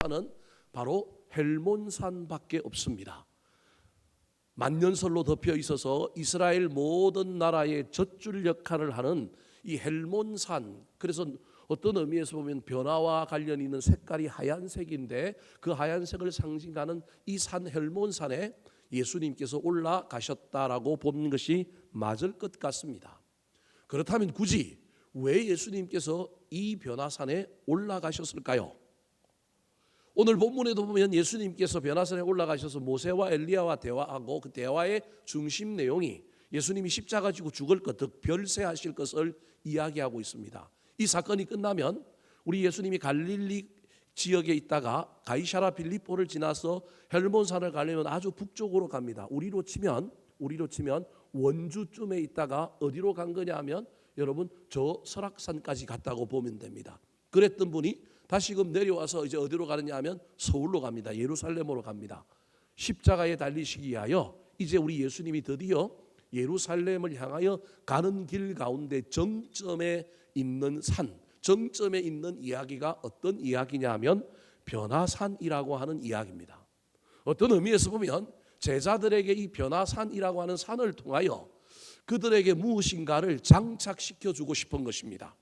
는 바로 헬몬산밖에 없습니다. 만년설로 덮여 있어서 이스라엘 모든 나라의 젖줄 역할을 하는 이 헬몬산, 그래서 어떤 의미에서 보면 변화와 관련이 있는 색깔이 하얀색인데 그 하얀색을 상징하는 이 산 헬몬산에 예수님께서 올라가셨다라고 보는 것이 맞을 것 같습니다. 그렇다면 굳이 왜 예수님께서 이 변화산에 올라가셨을까요? 오늘 본문에도 보면 예수님께서 변화산에 올라가셔서 모세와 엘리야와 대화하고 그 대화의 중심 내용이 예수님이 십자가 지고 죽을 것, 즉 별세하실 것을 이야기하고 있습니다. 이 사건이 끝나면 우리 예수님이 갈릴리 지역에 있다가 가이사랴 빌립보를 지나서 헬몬산을 가려면 아주 북쪽으로 갑니다. 우리로 치면 원주쯤에 있다가 어디로 간 거냐 하면 여러분 저 설악산까지 갔다고 보면 됩니다. 그랬던 분이 다시금 내려와서 이제 어디로 가느냐 하면 서울로 갑니다. 예루살렘으로 갑니다. 십자가에 달리시기 위하여 이제 우리 예수님이 드디어 예루살렘을 향하여 가는 길 가운데 정점에 있는 산, 정점에 있는 이야기가 어떤 이야기냐 하면 변화산이라고 하는 이야기입니다. 어떤 의미에서 보면 제자들에게 이 변화산이라고 하는 산을 통하여 그들에게 무엇인가를 장착시켜 주고 싶은 것입니다.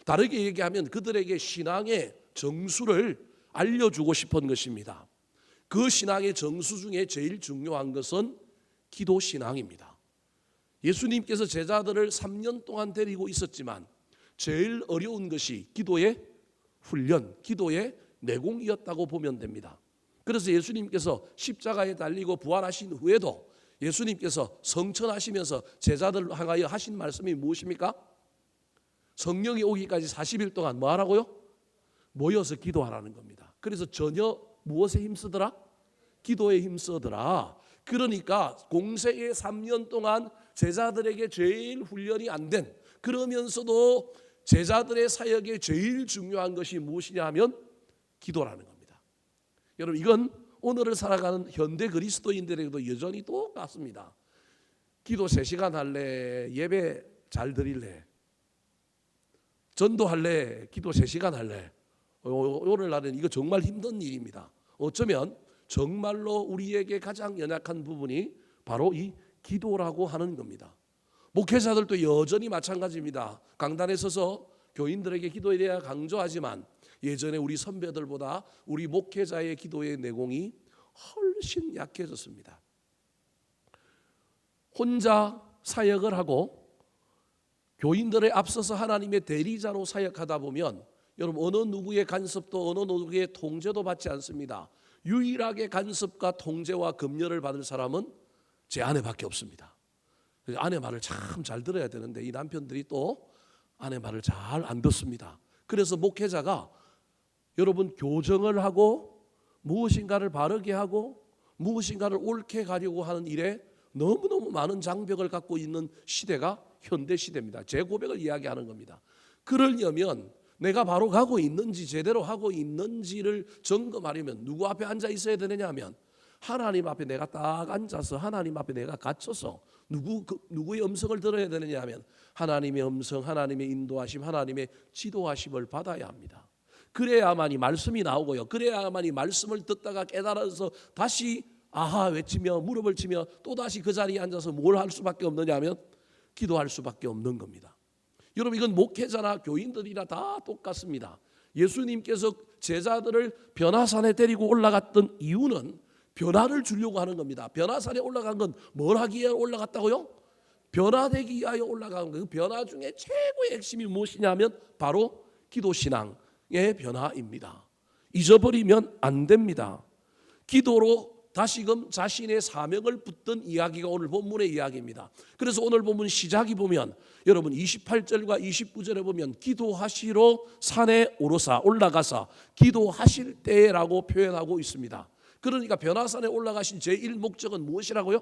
다르게 얘기하면 그들에게 신앙의 정수를 알려주고 싶은 것입니다. 그 신앙의 정수 중에 제일 중요한 것은 기도신앙입니다. 예수님께서 제자들을 3년 동안 데리고 있었지만 제일 어려운 것이 기도의 훈련, 기도의 내공이었다고 보면 됩니다. 그래서 예수님께서 십자가에 달리고 부활하신 후에도 예수님께서 성천하시면서 제자들을 향하여 하신 말씀이 무엇입니까? 성령이 오기까지 40일 동안 뭐 하라고요? 모여서 기도하라는 겁니다. 그래서 전혀 무엇에 힘쓰더라? 기도에 힘쓰더라. 그러니까 공생의 3년 동안 제자들에게 제일 훈련이 안 된, 그러면서도 제자들의 사역에 제일 중요한 것이 무엇이냐 하면 기도라는 겁니다. 여러분 이건 오늘을 살아가는 현대 그리스도인들에게도 여전히 똑같습니다. 기도 3시간 할래? 예배 잘 드릴래? 전도할래? 기도 3시간 할래? 오늘날은 이거 정말 힘든 일입니다. 어쩌면 정말로 우리에게 가장 연약한 부분이 바로 이 기도라고 하는 겁니다. 목회자들도 여전히 마찬가지입니다. 강단에 서서 교인들에게 기도에 대해 강조하지만 예전에 우리 선배들보다 우리 목회자의 기도의 내공이 훨씬 약해졌습니다. 혼자 사역을 하고 교인들에 앞서서 하나님의 대리자로 사역하다 보면 여러분 어느 누구의 간섭도 어느 누구의 통제도 받지 않습니다. 유일하게 간섭과 통제와 검열을 받을 사람은 제 아내밖에 없습니다. 아내 말을 참 잘 들어야 되는데 이 남편들이 또 아내 말을 잘 안 듣습니다. 그래서 목회자가 여러분 교정을 하고 무엇인가를 바르게 하고 무엇인가를 옳게 가려고 하는 일에 너무너무 많은 장벽을 갖고 있는 시대가 현대 시대입니다. 제 고백을 이야기하는 겁니다. 그러려면 내가 바로 가고 있는지 제대로 하고 있는지를 점검하려면 누구 앞에 앉아 있어야 되느냐 하면 하나님 앞에 내가 딱 앉아서 하나님 앞에 내가 갇혀서 누구의 음성을 들어야 되느냐 하면 하나님의 음성, 하나님의 인도하심, 하나님의 지도하심을 받아야 합니다. 그래야만이 말씀이 나오고요. 그래야만이 말씀을 듣다가 깨달아서 다시 아하 외치며 무릎을 치며 또다시 그 자리에 앉아서 뭘 할 수밖에 없느냐 하면 기도할 수밖에 없는 겁니다. 여러분 이건 목회자나 교인들이나 다 똑같습니다. 예수님께서 제자들을 변화산에 데리고 올라갔던 이유는 변화를 주려고 하는 겁니다. 변화산에 올라간 건 뭘 하기 위해 올라갔다고요? 변화되기 위하여 올라간 거예요. 그 변화 중에 최고의 핵심이 무엇이냐면 바로 기도 신앙의 변화입니다. 잊어버리면 안 됩니다. 기도로 다시금 자신의 사명을 붙든 이야기가 오늘 본문의 이야기입니다. 그래서 오늘 본문 시작이 보면 여러분 28절과 29절에 보면 기도하시러 산에 올라가사 기도하실 때라고 표현하고 있습니다. 그러니까 변화산에 올라가신 제1 목적은 무엇이라고요?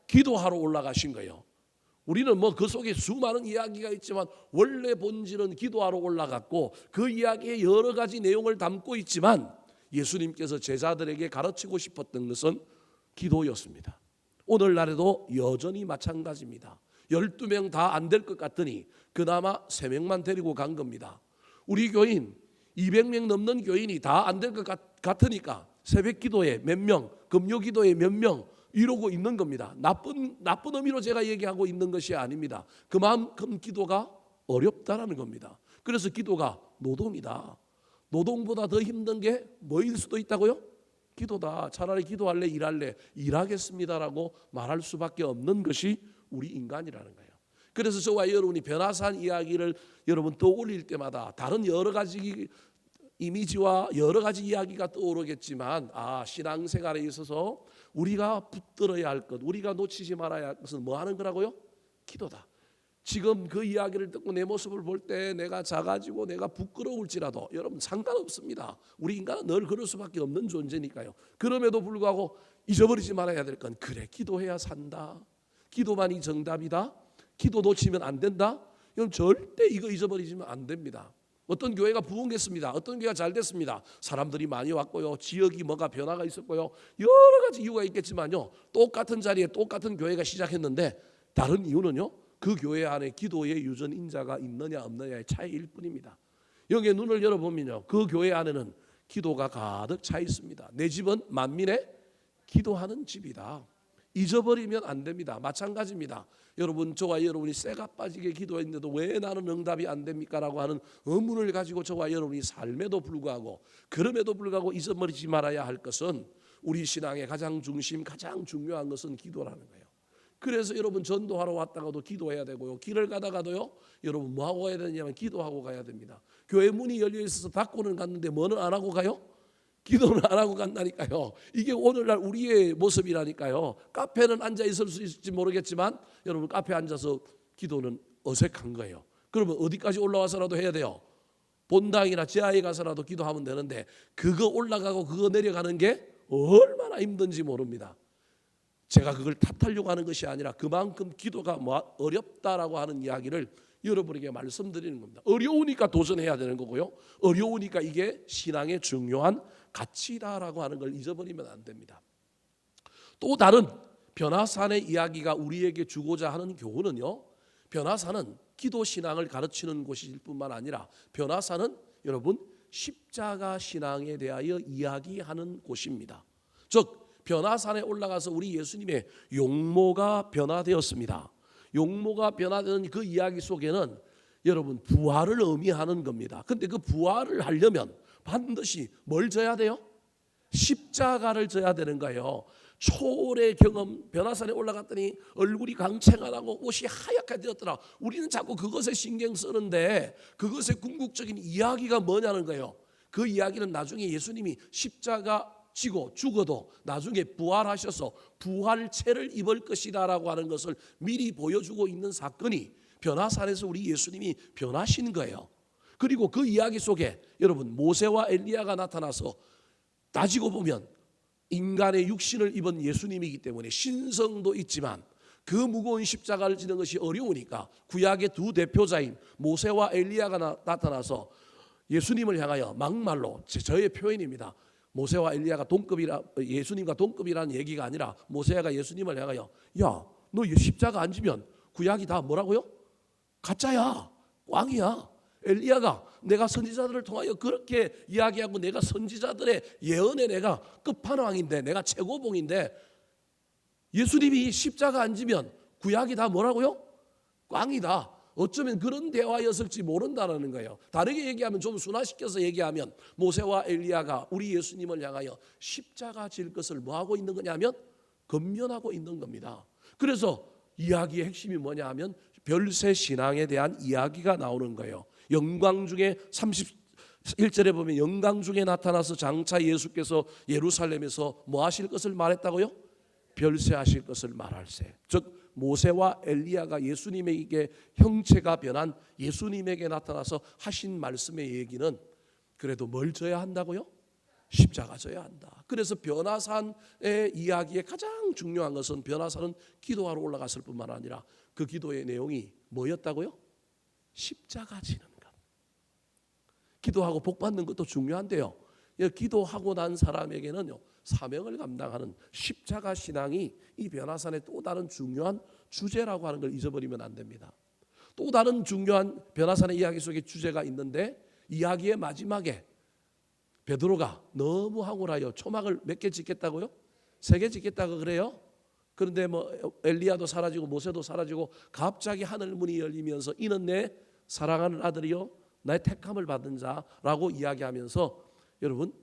기도하러 올라가신 거예요. 우리는 뭐 그 속에 수많은 이야기가 있지만 원래 본질은 기도하러 올라갔고 그 이야기에 여러 가지 내용을 담고 있지만 예수님께서 제자들에게 가르치고 싶었던 것은 기도였습니다. 오늘날에도 여전히 마찬가지입니다. 12명 다 안 될 것 같더니 그나마 3명만 데리고 간 겁니다. 우리 교인 200명 넘는 교인이 다 안 될 것 같으니까 새벽 기도에 몇 명, 금요 기도에 몇 명 이러고 있는 겁니다. 나쁜 의미로 제가 얘기하고 있는 것이 아닙니다. 그만큼 기도가 어렵다라는 겁니다. 그래서 기도가 노동이다. 노동보다 더 힘든 게 뭐일 수도 있다고요? 기도다. 차라리 기도할래 일할래 일하겠습니다라고 말할 수밖에 없는 것이 우리 인간이라는 거예요. 그래서 저와 여러분이 변화산 이야기를 여러분 떠올릴 때마다 다른 여러 가지 이미지와 여러 가지 이야기가 떠오르겠지만 신앙생활에 있어서 우리가 붙들어야 할 것, 우리가 놓치지 말아야 할 것은 뭐 하는 거라고요? 기도다. 지금 그 이야기를 듣고 내 모습을 볼 때 내가 작아지고 내가 부끄러울지라도 여러분 상관없습니다. 우리 인간은 늘 그럴 수밖에 없는 존재니까요. 그럼에도 불구하고 잊어버리지 말아야 될 건 그래 기도해야 산다. 기도만이 정답이다. 기도 놓치면 안 된다. 여러분 절대 이거 잊어버리시면 안 됩니다. 어떤 교회가 부흥했습니다. 어떤 교회가 잘 됐습니다. 사람들이 많이 왔고요. 지역이 뭐가 변화가 있었고요. 여러 가지 이유가 있겠지만요. 똑같은 자리에 똑같은 교회가 시작했는데 다른 이유는요. 그 교회 안에 기도의 유전인자가 있느냐 없느냐의 차이일 뿐입니다. 여기에 눈을 열어보면요. 그 교회 안에는 기도가 가득 차 있습니다. 내 집은 만민의 기도하는 집이다. 잊어버리면 안 됩니다. 마찬가지입니다. 여러분 저와 여러분이 쇠가 빠지게 기도했는데도 왜 나는 응답이 안 됩니까? 라고 하는 의문을 가지고 저와 여러분이 삶에도 불구하고 그럼에도 불구하고 잊어버리지 말아야 할 것은 우리 신앙의 가장 중요한 것은 기도라는 거예요. 그래서 여러분 전도하러 왔다가도 기도해야 되고요. 길을 가다가도요. 여러분 뭐하고 가야 되냐면 기도하고 가야 됩니다. 교회 문이 열려 있어서 닫고는 갔는데 뭐는 안 하고 가요? 기도는 안 하고 간다니까요. 이게 오늘날 우리의 모습이라니까요. 카페는 앉아 있을 수 있을지 모르겠지만 여러분 카페에 앉아서 기도는 어색한 거예요. 그러면 어디까지 올라와서라도 해야 돼요? 본당이나 지하에 가서라도 기도하면 되는데 그거 올라가고 그거 내려가는 게 얼마나 힘든지 모릅니다. 제가 그걸 탓하려고 하는 것이 아니라 그만큼 기도가 어렵다라고 하는 이야기를 여러분에게 말씀드리는 겁니다. 어려우니까 도전해야 되는 거고요. 어려우니까 이게 신앙의 중요한 가치다라고 하는 걸 잊어버리면 안 됩니다. 또 다른 변화산의 이야기가 우리에게 주고자 하는 교훈은요. 변화산은 기도 신앙을 가르치는 곳일 뿐만 아니라 변화산은 여러분 십자가 신앙에 대하여 이야기하는 곳입니다. 즉 변화산에 올라가서 우리 예수님의 용모가 변화되었습니다. 용모가 변화되는 그 이야기 속에는 여러분 부활을 의미하는 겁니다. 근데 그 부활을 하려면 반드시 뭘 져야 돼요? 십자가를 져야 되는 거예요. 초월의 경험, 변화산에 올라갔더니 얼굴이 강채가 나고 옷이 하얗게 되었더라. 우리는 자꾸 그것에 신경 쓰는데 그것의 궁극적인 이야기가 뭐냐는 거예요. 그 이야기는 나중에 예수님이 십자가 지고 죽어도 나중에 부활하셔서 부활체를 입을 것이다라고 하는 것을 미리 보여주고 있는 사건이 변화산에서 우리 예수님이 변하신 거예요. 그리고 그 이야기 속에 여러분 모세와 엘리야가 나타나서 따지고 보면 인간의 육신을 입은 예수님이기 때문에 신성도 있지만 그 무거운 십자가를 지는 것이 어려우니까 구약의 두 대표자인 모세와 엘리야가 나타나서 예수님을 향하여 막말로 저의 표현입니다. 모세와 엘리야가 예수님과 동급이라는 얘기가 아니라 모세가 예수님을 향하여 야, 너 십자가 안 지면 구약이 다 뭐라고요? 가짜야, 꽝이야. 엘리야가 내가 선지자들을 통하여 그렇게 이야기하고 내가 선지자들의 예언에 내가 끝판왕인데 내가 최고봉인데 예수님이 십자가 안 지면 구약이 다 뭐라고요? 꽝이다. 어쩌면 그런 대화였을지 모른다는 거예요. 다르게 얘기하면 좀 순화시켜서 얘기하면 모세와 엘리야가 우리 예수님을 향하여 십자가 질 것을 뭐하고 있는 거냐면 건면하고 있는 겁니다. 그래서 이야기의 핵심이 뭐냐 하면 별세 신앙에 대한 이야기가 나오는 거예요. 영광 중에 31절에 보면 영광 중에 나타나서 장차 예수께서 예루살렘에서 뭐 하실 것을 말했다고요? 별세하실 것을 말할세. 즉 모세와 엘리야가 예수님에게 형체가 변한 예수님에게 나타나서 하신 말씀의 얘기는 그래도 뭘 져야 한다고요? 십자가 져야 한다. 그래서 변화산의 이야기의 가장 중요한 것은 변화산은 기도하러 올라갔을 뿐만 아니라 그 기도의 내용이 뭐였다고요? 십자가 지는 것. 기도하고 복 받는 것도 중요한데요. 기도하고 난 사람에게는요, 사명을 감당하는 십자가 신앙이 이 변화산의 또 다른 중요한 주제라고 하는 걸 잊어버리면 안 됩니다. 또 다른 중요한 변화산의 이야기 속에 주제가 있는데, 이야기의 마지막에 베드로가 너무 황홀하여 초막을 몇 개 짓겠다고요? 3개 짓겠다고 그래요. 그런데 뭐 엘리야도 사라지고 모세도 사라지고 갑자기 하늘 문이 열리면서 이는 내 사랑하는 아들이요 나의 택함을 받은 자라고 이야기하면서, 여러분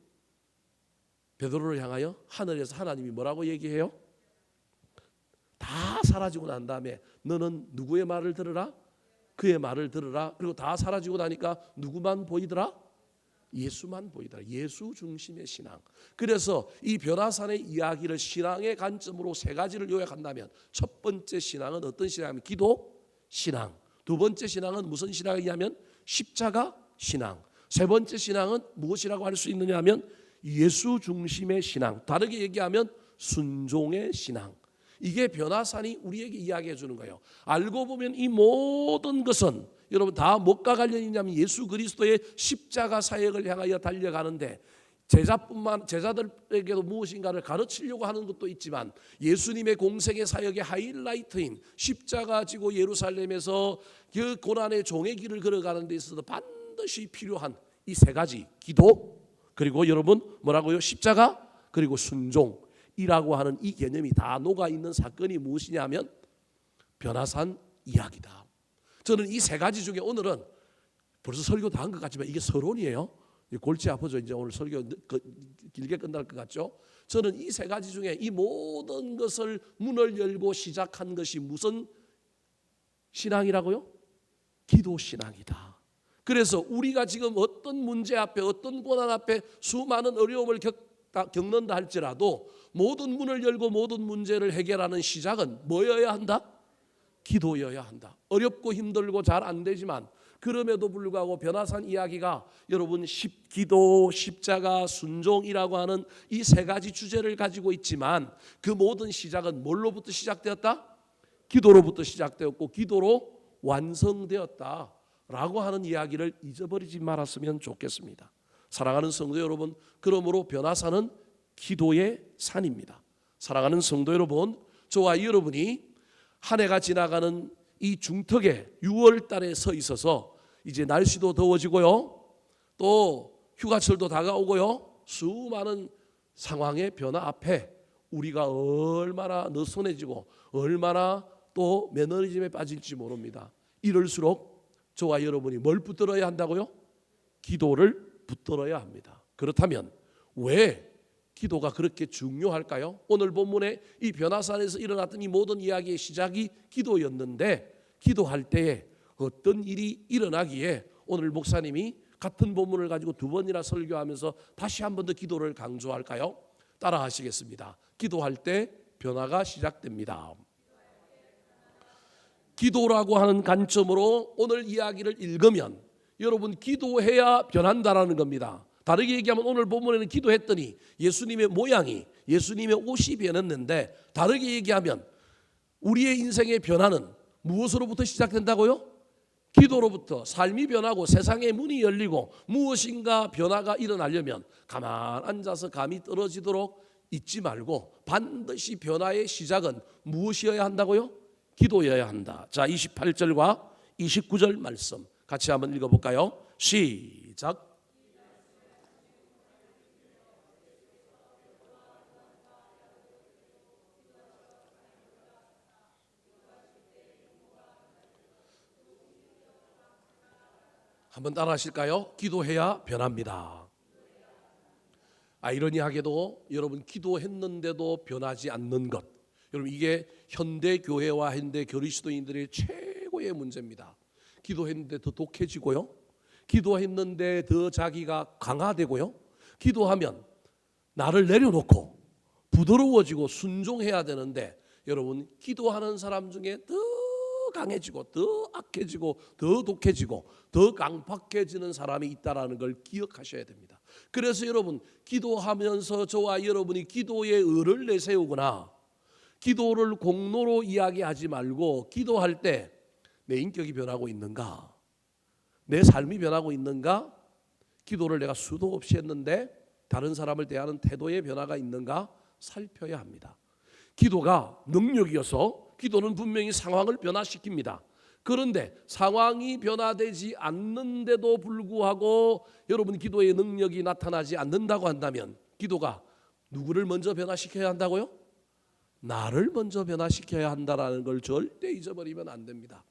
베드로를 향하여 하늘에서 하나님이 뭐라고 얘기해요? 다 사라지고 난 다음에 너는 누구의 말을 들으라? 그의 말을 들으라. 그리고 다 사라지고 나니까 누구만 보이더라? 예수만 보이더라. 예수 중심의 신앙. 그래서 이 변화산의 이야기를 신앙의 관점으로 3가지를 요약한다면, 첫 번째 신앙은 어떤 신앙이냐면 기도 신앙, 두 번째 신앙은 무슨 신앙이냐면 십자가 신앙, 세 번째 신앙은 무엇이라고 할 수 있느냐 하면 예수 중심의 신앙, 다르게 얘기하면 순종의 신앙. 이게 변화산이 우리에게 이야기해 주는 거예요. 알고 보면 이 모든 것은 여러분 다 뭐가 관련이 있냐면 예수 그리스도의 십자가 사역을 향하여 달려가는데, 제자들에게도 무엇인가를 가르치려고 하는 것도 있지만, 예수님의 공생의 사역의 하이라이트인 십자가 지고 예루살렘에서 그 고난의 종의 길을 걸어가는 데 있어서 반드시 필요한 이 3가지, 기도, 그리고 여러분 뭐라고요? 십자가, 그리고 순종이라고 하는 이 개념이 다 녹아있는 사건이 무엇이냐면 변화산 이야기다. 저는 이 3가지 중에 오늘은 벌써 설교 다 한 것 같지만 이게 서론이에요. 골치 아프죠. 이제 오늘 설교 길게 끝날 것 같죠. 저는 이 3가지 중에 이 모든 것을 문을 열고 시작한 것이 무슨 신앙이라고요? 기도 신앙이다. 그래서 우리가 지금 어떤 문제 앞에, 어떤 고난 앞에 수많은 어려움을 겪는다 할지라도 모든 문을 열고 모든 문제를 해결하는 시작은 뭐여야 한다? 기도여야 한다. 어렵고 힘들고 잘 안 되지만 그럼에도 불구하고 변화산 이야기가 여러분 기도, 십자가, 순종이라고 하는 이 3가지 주제를 가지고 있지만, 그 모든 시작은 뭘로부터 시작되었다? 기도로부터 시작되었고 기도로 완성되었다라고 하는 이야기를 잊어버리지 말았으면 좋겠습니다. 사랑하는 성도 여러분, 그러므로 변화산은 기도의 산입니다. 사랑하는 성도 여러분, 저와 여러분이 한 해가 지나가는 이 중턱에 6월 달에 서 있어서 이제 날씨도 더워지고요, 또 휴가철도 다가오고요, 수많은 상황의 변화 앞에 우리가 얼마나 느슨해지고 얼마나 또 매너리즘에 빠질지 모릅니다. 이럴수록 저와 여러분이 뭘 붙들어야 한다고요? 기도를 붙들어야 합니다. 그렇다면 왜 기도가 그렇게 중요할까요? 오늘 본문에 이 변화산에서 일어났던 이 모든 이야기의 시작이 기도였는데, 기도할 때에 어떤 일이 일어나기에 오늘 목사님이 같은 본문을 가지고 2번이나 설교하면서 다시 한 번 더 기도를 강조할까요? 따라 하시겠습니다. 기도할 때 변화가 시작됩니다. 기도라고 하는 관점으로 오늘 이야기를 읽으면 여러분 기도해야 변한다라는 겁니다. 다르게 얘기하면 오늘 본문에는 기도했더니 예수님의 모양이, 예수님의 옷이 변했는데, 다르게 얘기하면 우리의 인생의 변화는 무엇으로부터 시작된다고요? 기도로부터. 삶이 변하고 세상의 문이 열리고 무엇인가 변화가 일어나려면 가만 앉아서 감이 떨어지도록 있지 말고 반드시 변화의 시작은 무엇이어야 한다고요? 기도여야 한다. 자, 28절과 29절 말씀 같이 한번 읽어볼까요? 시작. 한번 따라 하실까요? 기도해야 변합니다. 아이러니하게도 여러분 기도했는데도 변하지 않는 것, 여러분 이게 현대 교회와 현대 그리스도인들의 최고의 문제입니다. 기도했는데 더 독해지고요, 기도했는데 더 자기가 강화되고요. 기도하면 나를 내려놓고 부드러워지고 순종해야 되는데 여러분 기도하는 사람 중에 더 강해지고 더 악해지고 더 독해지고 더 강팍해지는 사람이 있다라는 걸 기억하셔야 됩니다. 그래서 여러분 기도하면서 저와 여러분이 기도의 의를 내세우거나 기도를 공로로 이야기하지 말고 기도할 때 내 인격이 변하고 있는가, 내 삶이 변하고 있는가, 기도를 내가 수도 없이 했는데 다른 사람을 대하는 태도의 변화가 있는가 살펴야 합니다. 기도가 능력이어서 기도는 분명히 상황을 변화시킵니다. 그런데 상황이 변화되지 않는데도 불구하고 여러분 기도의 능력이 나타나지 않는다고 한다면 기도가 누구를 먼저 변화시켜야 한다고요? 나를 먼저 변화시켜야 한다는 걸 절대 잊어버리면 안 됩니다.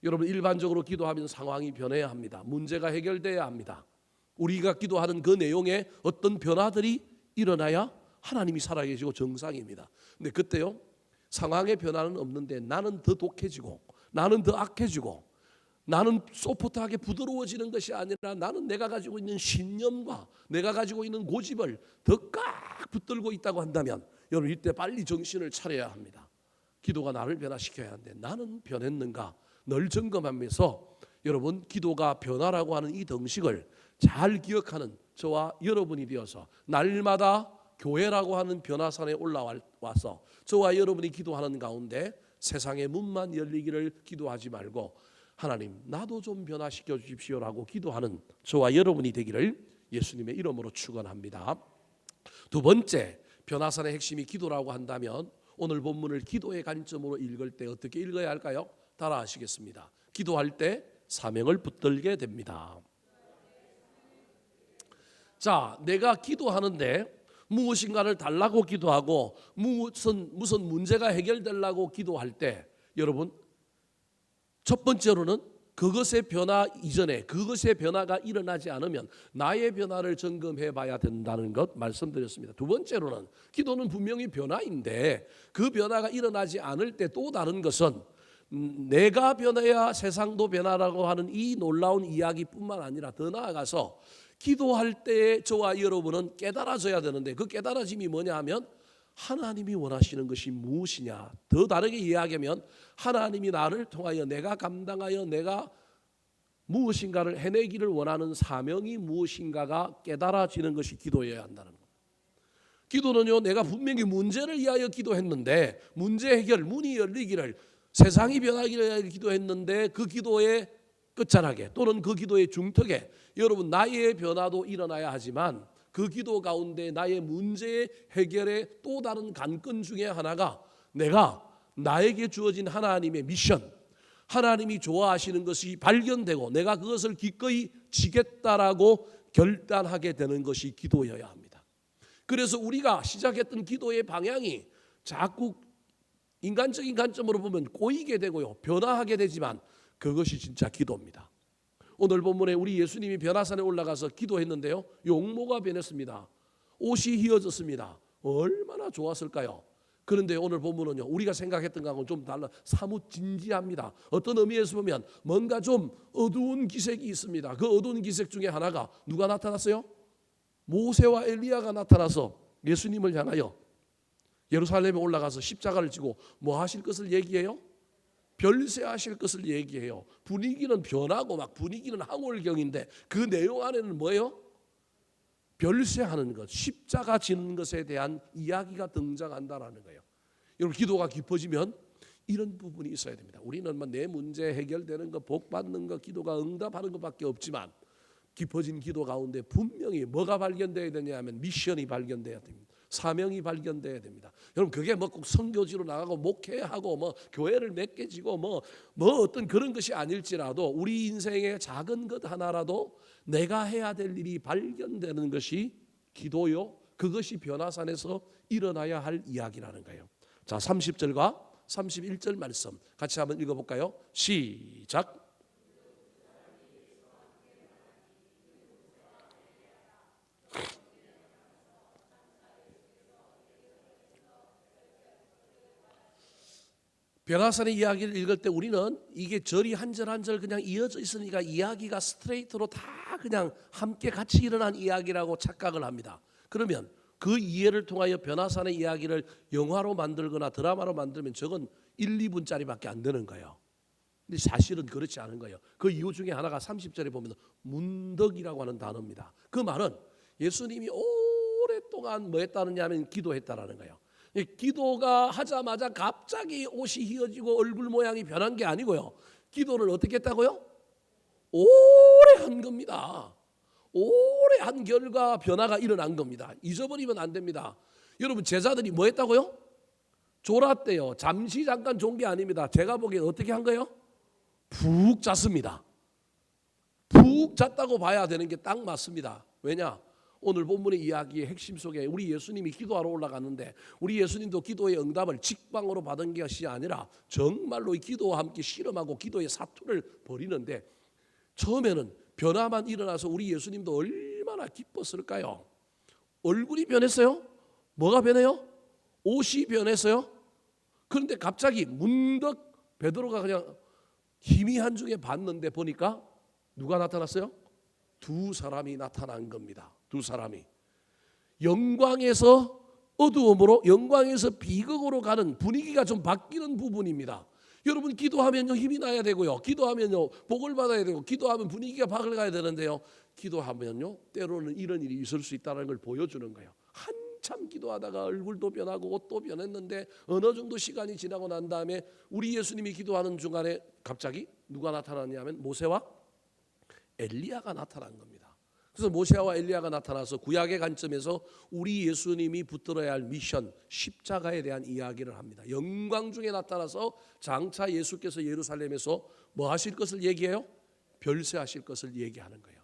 여러분 일반적으로 기도하면 상황이 변해야 합니다. 문제가 해결돼야 합니다. 우리가 기도하는 그 내용에 어떤 변화들이 일어나야 하나님이 살아계시고 정상입니다. 근데 그때요 상황의 변화는 없는데 나는 더 독해지고 나는 더 악해지고 나는 소프트하게 부드러워지는 것이 아니라 나는 내가 가지고 있는 신념과 내가 가지고 있는 고집을 더 꽉 붙들고 있다고 한다면 여러분 이때 빨리 정신을 차려야 합니다. 기도가 나를 변화시켜야 하는데 나는 변했는가 늘 점검하면서 여러분 기도가 변화라고 하는 이 덩식을 잘 기억하는 저와 여러분이 되어서 날마다 교회라고 하는 변화산에 올라와서 저와 여러분이 기도하는 가운데 세상의 문만 열리기를 기도하지 말고 하나님 나도 좀 변화시켜 주십시오라고 기도하는 저와 여러분이 되기를 예수님의 이름으로 축원합니다. 두 번째 변화산의 핵심이 기도라고 한다면 오늘 본문을 기도의 관점으로 읽을 때 어떻게 읽어야 할까요? 따라하시겠습니다. 기도할 때 사명을 붙들게 됩니다. 자, 내가 기도하는데 무엇인가를 달라고 기도하고 무슨 문제가 해결되려고 기도할 때 여러분 첫 번째로는 그것의 변화 이전에 그것의 변화가 일어나지 않으면 나의 변화를 점검해 봐야 된다는 것 말씀드렸습니다. 두 번째로는 기도는 분명히 변화인데 그 변화가 일어나지 않을 때 또 다른 것은 내가 변해야 세상도 변화라고 하는 이 놀라운 이야기뿐만 아니라 더 나아가서 기도할 때에 저와 여러분은 깨달아져야 되는데 그 깨달아짐이 뭐냐 하면 하나님이 원하시는 것이 무엇이냐. 더 다르게 이야기하면 하나님이 나를 통하여 내가 감당하여 내가 무엇인가를 해내기를 원하는 사명이 무엇인가가 깨달아지는 것이 기도여야 한다는 겁니다. 기도는요 내가 분명히 문제를 위하여 기도했는데 문제 해결 문이 열리기를 세상이 변하기를 위하여 기도했는데 그 기도의 끝자락에 또는 그 기도의 중턱에 여러분 나의 변화도 일어나야 하지만 그 기도 가운데 나의 문제 해결의 또 다른 관건 중에 하나가 내가 나에게 주어진 하나님의 미션 하나님이 좋아하시는 것이 발견되고 내가 그것을 기꺼이 지겠다라고 결단하게 되는 것이 기도여야 합니다. 그래서 우리가 시작했던 기도의 방향이 자꾸 인간적인 관점으로 보면 꼬이게 되고요 변화하게 되지만 그것이 진짜 기도입니다. 오늘 본문에 우리 예수님이 변화산에 올라가서 기도했는데요 용모가 변했습니다. 옷이 휘어졌습니다. 얼마나 좋았을까요? 그런데 오늘 본문은요 우리가 생각했던 것하고는 좀 달라 사뭇 진지합니다. 어떤 의미에서 보면 뭔가 좀 어두운 기색이 있습니다. 그 어두운 기색 중에 하나가 누가 나타났어요? 모세와 엘리야가 나타나서 예수님을 향하여 예루살렘에 올라가서 십자가를 지고 뭐 하실 것을 얘기해요? 별세하실 것을 얘기해요. 분위기는 변하고 막 분위기는 항월경인데 그 내용 안에는 뭐예요? 별세하는 것, 십자가 지는 것에 대한 이야기가 등장한다라는 거예요. 여러분 기도가 깊어지면 이런 부분이 있어야 됩니다. 우리는 내 문제 해결되는 것, 복 받는 것, 기도가 응답하는 것밖에 없지만 깊어진 기도 가운데 분명히 뭐가 발견돼야 되냐 하면 미션이 발견돼야 됩니다. 사명이 발견돼야 됩니다. 여러분 그게 뭐 꼭 선교지로 나가고 목회하고 뭐 교회를 맺게 지고 뭐 어떤 그런 것이 아닐지라도 우리 인생의 작은 것 하나라도 내가 해야 될 일이 발견되는 것이 기도요. 그것이 변화산에서 일어나야 할 이야기라는 거예요. 자, 30절과 31절 말씀 같이 한번 읽어볼까요? 시작. 변화산의 이야기를 읽을 때 우리는 이게 절이 한 절 한 절 그냥 이어져 있으니까 이야기가 스트레이트로 다 그냥 함께 같이 일어난 이야기라고 착각을 합니다. 그러면 그 이해를 통하여 변화산의 이야기를 영화로 만들거나 드라마로 만들면 저건 1, 2분짜리밖에 안 되는 거예요. 근데 사실은 그렇지 않은 거예요. 그 이유 중에 하나가 30절에 보면 문덕이라고 하는 단어입니다. 그 말은 예수님이 오랫동안 뭐 했다느냐 하면 기도했다라는 거예요. 기도가 하자마자 갑자기 옷이 휘어지고 얼굴 모양이 변한 게 아니고요. 기도를 어떻게 했다고요? 오래 한 겁니다. 오래 한 결과 변화가 일어난 겁니다. 잊어버리면 안 됩니다. 여러분 제자들이 뭐 했다고요? 졸았대요. 잠시 잠깐 존 게 아닙니다. 제가 보기엔 어떻게 한 거예요? 푹 잤습니다. 푹 잤다고 봐야 되는 게 딱 맞습니다. 왜냐? 오늘 본문의 이야기의 핵심 속에 우리 예수님이 기도하러 올라갔는데 우리 예수님도 기도의 응답을 직방으로 받은 것이 아니라 정말로 이 기도와 함께 실험하고 기도의 사투를 벌이는데 처음에는 변화만 일어나서 우리 예수님도 얼마나 기뻤을까요? 얼굴이 변했어요? 뭐가 변해요? 옷이 변했어요? 그런데 갑자기 문득 베드로가 그냥 희미한 중에 봤는데 보니까 누가 나타났어요? 두 사람이 나타난 겁니다. 두 사람이 영광에서 어두움으로 영광에서 비극으로 가는 분위기가 좀 바뀌는 부분입니다. 여러분 기도하면요 힘이 나야 되고요. 기도하면요 복을 받아야 되고 기도하면 분위기가 바뀌어가야 되는데요. 기도하면요 때로는 이런 일이 있을 수 있다는 걸 보여주는 거예요. 한참 기도하다가 얼굴도 변하고 옷도 변했는데 어느 정도 시간이 지나고 난 다음에 우리 예수님이 기도하는 중간에 갑자기 누가 나타났냐면 모세와 엘리야가 나타난 겁니다. 그래서 모세와 엘리야가 나타나서 구약의 관점에서 우리 예수님이 붙들어야 할 미션 십자가에 대한 이야기를 합니다. 영광 중에 나타나서 장차 예수께서 예루살렘에서 뭐 하실 것을 얘기해요? 별세하실 것을 얘기하는 거예요.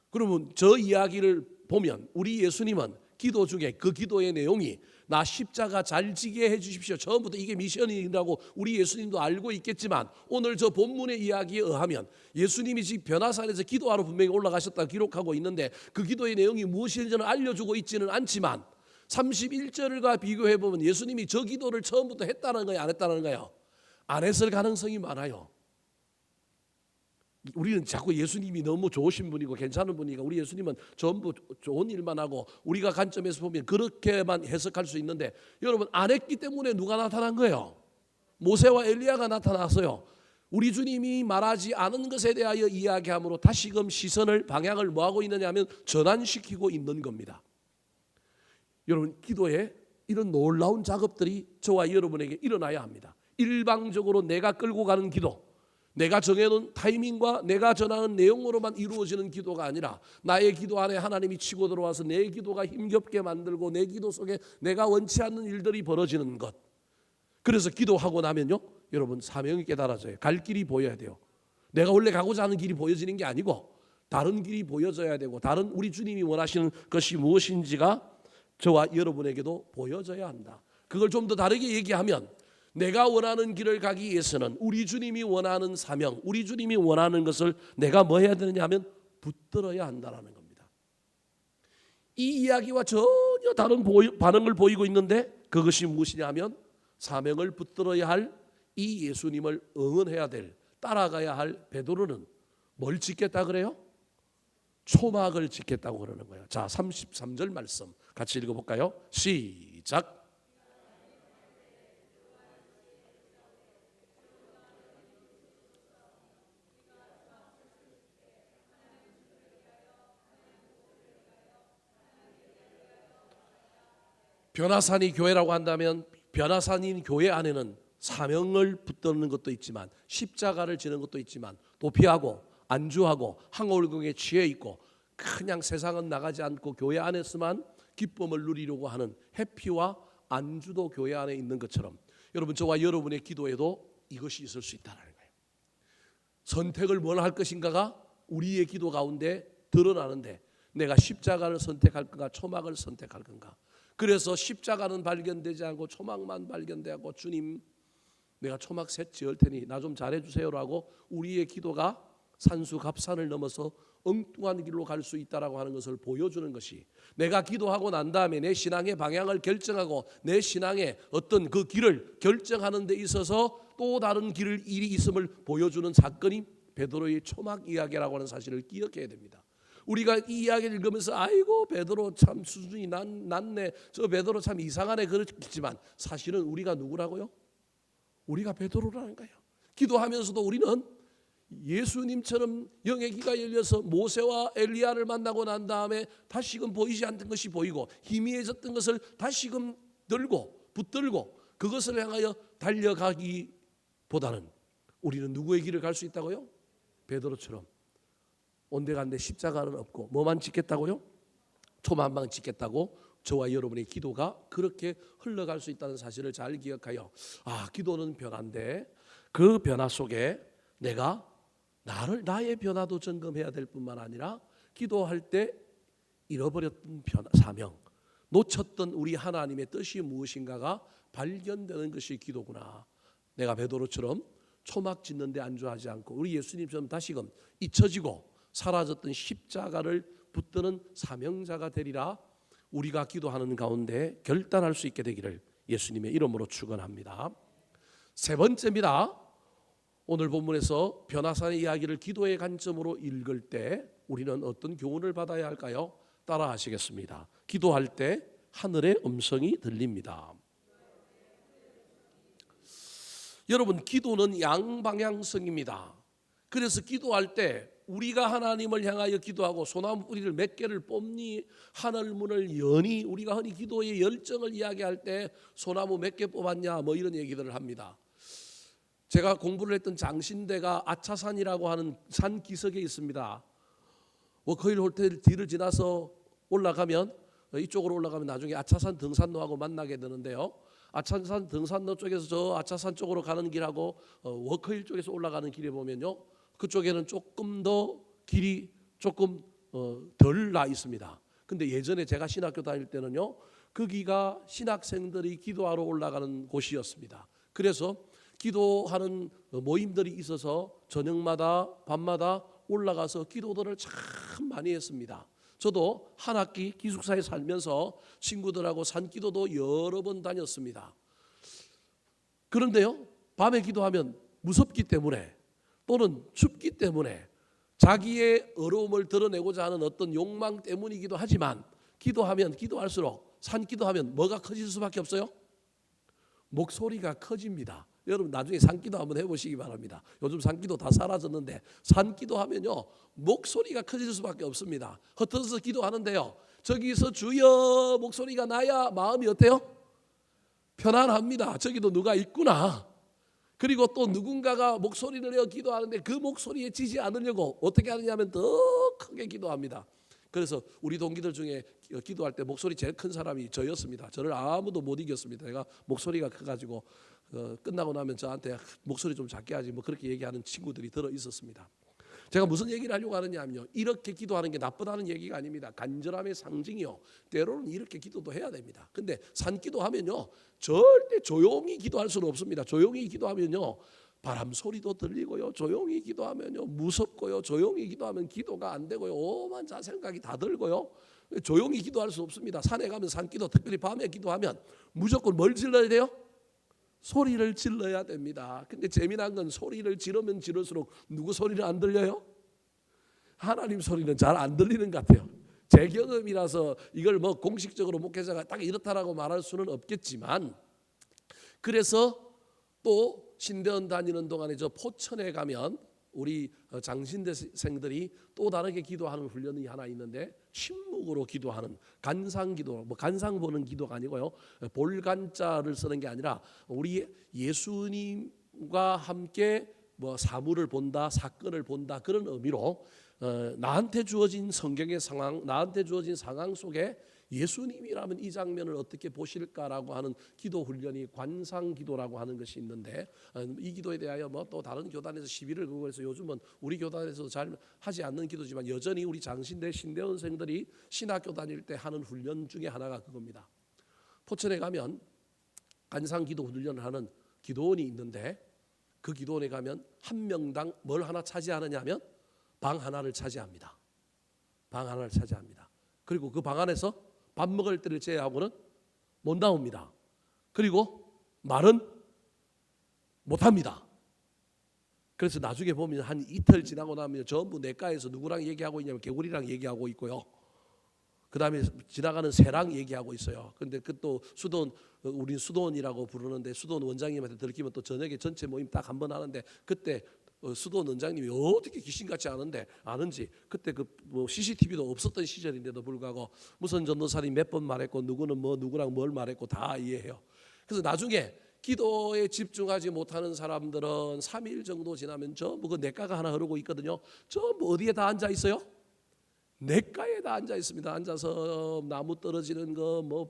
그러면 저 이야기를 보면 우리 예수님은 기도 중에 그 기도의 내용이 나 십자가 잘 지게 해 주십시오. 처음부터 이게 미션이라고 우리 예수님도 알고 있겠지만 오늘 저 본문의 이야기에 의하면 예수님이 지금 변화산에서 기도하러 분명히 올라가셨다고 기록하고 있는데 그 기도의 내용이 무엇인지는 알려주고 있지는 않지만 31절과 비교해 보면 예수님이 저 기도를 처음부터 했다는 거예요? 안 했다는 거예요? 안 했을 가능성이 많아요. 우리는 자꾸 예수님이 너무 좋으신 분이고 괜찮은 분이니까 우리 예수님은 전부 좋은 일만 하고 우리가 관점에서 보면 그렇게만 해석할 수 있는데 여러분 안 했기 때문에 누가 나타난 거예요? 모세와 엘리야가 나타났어요. 우리 주님이 말하지 않은 것에 대하여 이야기함으로 다시금 시선을 방향을 뭐하고 있느냐 하면 전환시키고 있는 겁니다. 여러분 기도에 이런 놀라운 작업들이 저와 여러분에게 일어나야 합니다. 일방적으로 내가 끌고 가는 기도, 내가 정해놓은 타이밍과 내가 전하는 내용으로만 이루어지는 기도가 아니라 나의 기도 안에 하나님이 치고 들어와서 내 기도가 힘겹게 만들고 내 기도 속에 내가 원치 않는 일들이 벌어지는 것. 그래서 기도하고 나면요 여러분 사명이 깨달아져요. 갈 길이 보여야 돼요. 내가 원래 가고자 하는 길이 보여지는 게 아니고 다른 길이 보여져야 되고 다른 우리 주님이 원하시는 것이 무엇인지가 저와 여러분에게도 보여져야 한다. 그걸 좀 더 다르게 얘기하면 내가 원하는 길을 가기 위해서는 우리 주님이 원하는 사명, 우리 주님이 원하는 것을 내가 뭐 해야 되느냐 하면 붙들어야 한다는 겁니다. 이 이야기와 전혀 다른 반응을 보이고 있는데 그것이 무엇이냐 하면 사명을 붙들어야 할 이 예수님을 응원해야 될, 따라가야 할 베드로는 뭘 짓겠다 그래요? 초막을 짓겠다고 그러는 거예요. 자, 33절 말씀 같이 읽어볼까요? 시작. 변화산이 교회라고 한다면 변화산인 교회 안에는 사명을 붙드는 것도 있지만 십자가를 지는 것도 있지만 도피하고 안주하고 항월경에 취해 있고 그냥 세상은 나가지 않고 교회 안에서만 기쁨을 누리려고 하는 해피와 안주도 교회 안에 있는 것처럼 여러분 저와 여러분의 기도에도 이것이 있을 수 있다는 거예요. 선택을 뭘 할 것인가가 우리의 기도 가운데 드러나는데 내가 십자가를 선택할 건가 초막을 선택할 건가. 그래서 십자가는 발견되지 않고 초막만 발견되고 주님 내가 초막 셋 지을 테니 나 좀 잘해주세요라고 우리의 기도가 산수갑산을 넘어서 엉뚱한 길로 갈 수 있다라고 하는 것을 보여주는 것이, 내가 기도하고 난 다음에 내 신앙의 방향을 결정하고 내 신앙의 어떤 그 길을 결정하는 데 있어서 또 다른 일이 있음을 보여주는 사건이 베드로의 초막 이야기라고 하는 사실을 기억해야 됩니다. 우리가 이 이야기를 읽으면서 아이고 베드로 참 수준이 낮네, 저 베드로 참 이상하네 그렇지만 사실은 우리가 누구라고요? 우리가 베드로라는 거예요. 기도하면서도 우리는 예수님처럼 영의 귀가 열려서 모세와 엘리야를 만나고 난 다음에 다시금 보이지 않던 것이 보이고 희미해졌던 것을 다시금 들고 붙들고 그것을 향하여 달려가기보다는 우리는 누구의 길을 갈 수 있다고요? 베드로처럼 온데간데 십자가는 없고 뭐만 짓겠다고요? 초만방 짓겠다고 저와 여러분의 기도가 그렇게 흘러갈 수 있다는 사실을 잘 기억하여, 기도는 변화인데 그 변화 속에 내가 나의 변화도 점검해야 될 뿐만 아니라 기도할 때 잃어버렸던 사명, 놓쳤던 우리 하나님의 뜻이 무엇인가가 발견되는 것이 기도구나. 내가 베드로처럼 초막 짓는데 안주하지 않고 우리 예수님처럼 다시금 잊혀지고 사라졌던 십자가를 붙드는 사명자가 되리라. 우리가 기도하는 가운데 결단할 수 있게 되기를 예수님의 이름으로 축원합니다. 세 번째입니다. 오늘 본문에서 변화산의 이야기를 기도의 관점으로 읽을 때 우리는 어떤 교훈을 받아야 할까요? 따라 하시겠습니다. 기도할 때 하늘의 음성이 들립니다. 여러분, 기도는 양방향성입니다. 그래서 기도할 때 우리가 하나님을 향하여 기도하고 소나무 뿌리를 몇 개를 뽑니 하늘 문을 여니, 우리가 흔히 기도의 열정을 이야기할 때 소나무 몇 개 뽑았냐 뭐 이런 얘기들을 합니다. 제가 공부를 했던 장신대가 아차산이라고 하는 산 기슭에 있습니다. 워커힐 호텔 뒤를 지나서 올라가면, 이쪽으로 올라가면 나중에 아차산 등산로하고 만나게 되는데요. 아차산 등산로 쪽에서 저 아차산 쪽으로 가는 길하고 워커힐 쪽에서 올라가는 길에 보면요, 그쪽에는 조금 더 길이 조금 덜 나 있습니다. 근데 예전에 제가 신학교 다닐 때는요, 거기가 신학생들이 기도하러 올라가는 곳이었습니다. 그래서 기도하는 모임들이 있어서 저녁마다 밤마다 올라가서 기도들을 참 많이 했습니다. 저도 한 학기 기숙사에 살면서 친구들하고 산기도도 여러 번 다녔습니다. 그런데요, 밤에 기도하면 무섭기 때문에 또는 춥기 때문에 자기의 어려움을 드러내고자 하는 어떤 욕망 때문이기도 하지만, 기도하면 기도할수록 산기도하면 뭐가 커질 수밖에 없어요? 목소리가 커집니다. 여러분 나중에 산기도 한번 해보시기 바랍니다. 요즘 산기도 다 사라졌는데 산기도 하면요 목소리가 커질 수밖에 없습니다. 흩어져서 기도하는데요, 저기서 주여 목소리가 나야 마음이 어때요? 편안합니다. 저기도 누가 있구나. 그리고 또 누군가가 목소리를 내어 기도하는데 그 목소리에 지지 않으려고 어떻게 하느냐면 더 크게 기도합니다. 그래서 우리 동기들 중에 기도할 때 목소리 제일 큰 사람이 저였습니다. 저를 아무도 못 이겼습니다. 제가 목소리가 커가지고 끝나고 나면 저한테 목소리 좀 작게 하지 뭐 그렇게 얘기하는 친구들이 들어 있었습니다. 제가 무슨 얘기를 하려고 하느냐면요, 이렇게 기도하는 게 나쁘다는 얘기가 아닙니다. 간절함의 상징이요, 때로는 이렇게 기도도 해야 됩니다. 근데 산기도 하면요 절대 조용히 기도할 수는 없습니다. 조용히 기도하면요 바람 소리도 들리고요, 조용히 기도하면요 무섭고요, 조용히 기도하면 기도가 안 되고요, 오만 자생각이 다 들고요, 조용히 기도할 수 없습니다. 산에 가면 산기도, 특별히 밤에 기도하면 무조건 뭘 질러야 돼요? 소리를 질러야 됩니다. 근데 재미난 건 소리를 지르면 지를수록 누구 소리는 안 들려요? 하나님 소리는 잘 안 들리는 것 같아요. 제 경험이라서 이걸 뭐 공식적으로 목회자가 딱 이렇다라고 말할 수는 없겠지만, 그래서 또 신대원 다니는 동안에 저 포천에 가면 우리 장신대생들이 또 다르게 기도하는 훈련이 하나 있는데, 침묵으로 기도하는 간상기도, 뭐 간상 보는 기도가 아니고요, 볼간자를 쓰는 게 아니라 우리 예수님과 함께 뭐 사물을 본다, 사건을 본다, 그런 의미로 나한테 주어진 성경의 상황, 나한테 주어진 상황 속에 예수님이라면 이 장면을 어떻게 보실까라고 하는 기도 훈련이 관상기도라고 하는 것이 있는데, 이 기도에 대하여 뭐 또 다른 교단에서 시비를 걸고 해서 요즘은 우리 교단에서도 잘 하지 않는 기도지만 여전히 우리 장신대 신대원생들이 신학교 다닐 때 하는 훈련 중에 하나가 그겁니다. 포천에 가면 관상기도 훈련을 하는 기도원이 있는데, 그 기도원에 가면 한 명당 뭘 하나 차지하느냐 하면 방 하나를 차지합니다. 방 하나를 차지합니다. 그리고 그 방 안에서 밥 먹을 때를 제외하고는 못 나옵니다. 그리고 말은 못합니다. 그래서 나중에 보면 한 이틀 지나고 나면 전부 냇가에서 누구랑 얘기하고 있냐면 개구리랑 얘기하고 있고요. 그 다음에 지나가는 새랑 얘기하고 있어요. 근데 그 또 수도원, 우리 수도원이라고 부르는데 수도원 원장님한테 들키면 또 저녁에 전체 모임 딱 한 번 하는데 그때 수도원 원장님이 어떻게 귀신같이 아는지 그때 뭐 CCTV도 없었던 시절인데도 불구하고 무슨 전도사님 몇 번 말했고 누구는 뭐 누구랑 뭘 말했고 다 이해해요. 그래서 나중에 기도에 집중하지 못하는 사람들은 3일 정도 지나면 전부 그 냇가가 하나 흐르고 있거든요. 전부 어디에 다 앉아 있어요? 냇가에 다 앉아 있습니다. 앉아서 나무 떨어지는 거,